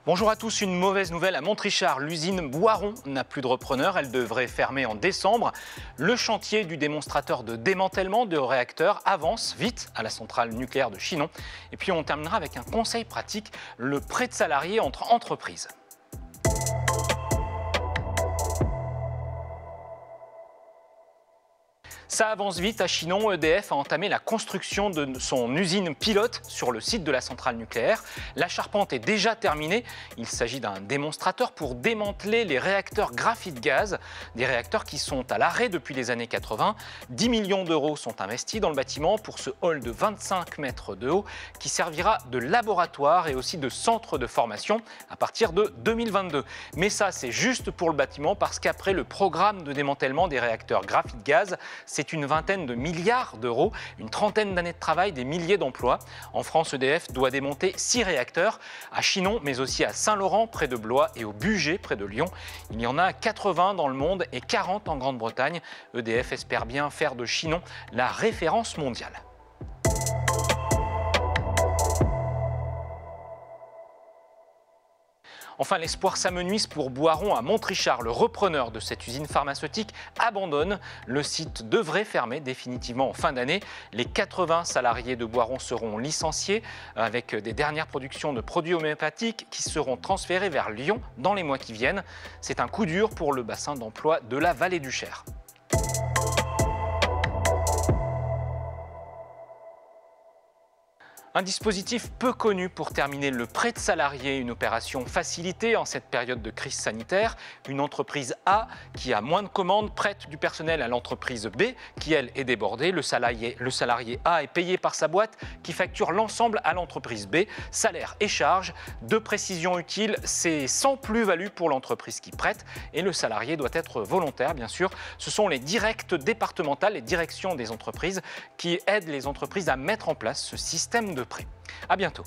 Bonjour à tous, une mauvaise nouvelle à Montrichard. L'usine Boiron n'a plus de repreneur, elle devrait fermer en décembre. Le chantier du démonstrateur de démantèlement de réacteurs avance vite à la centrale nucléaire de Chinon. Et puis on terminera avec un conseil pratique, le prêt de salariés entre entreprises. Ça avance vite à Chinon. EDF a entamé la construction de son usine pilote sur le site de la centrale nucléaire. La charpente est déjà terminée. Il s'agit d'un démonstrateur pour démanteler les réacteurs graphite-gaz, des réacteurs qui sont à l'arrêt depuis les années 80. 10 millions d'euros sont investis dans le bâtiment pour ce hall de 25 mètres de haut qui servira de laboratoire et aussi de centre de formation à partir de 2022. Mais ça, c'est juste pour le bâtiment parce qu'après le programme de démantèlement des réacteurs graphite-gaz, c'est une vingtaine de milliards d'euros, une trentaine d'années de travail, des milliers d'emplois. En France, EDF doit démonter 6 réacteurs à Chinon, mais aussi à Saint-Laurent, près de Blois, et au Bugey, près de Lyon. Il y en a 80 dans le monde et 40 en Grande-Bretagne. EDF espère bien faire de Chinon la référence mondiale. Enfin, l'espoir s'amenuise pour Boiron à Montrichard. Le repreneur de cette usine pharmaceutique abandonne. Le site devrait fermer définitivement en fin d'année. Les 80 salariés de Boiron seront licenciés avec des dernières productions de produits homéopathiques qui seront transférés vers Lyon dans les mois qui viennent. C'est un coup dur pour le bassin d'emploi de la vallée du Cher. Un dispositif peu connu pour terminer le prêt de salariés, une opération facilitée en cette période de crise sanitaire. Une entreprise A qui a moins de commandes prête du personnel à l'entreprise B qui, elle, est débordée. Le salarié A est payé par sa boîte qui facture l'ensemble à l'entreprise B, salaire et charges. Deux précisions utiles, c'est sans plus-value pour l'entreprise qui prête et le salarié doit être volontaire, bien sûr. Ce sont les directes départementales, les directions des entreprises qui aident les entreprises à mettre en place ce système de prêt. À bientôt.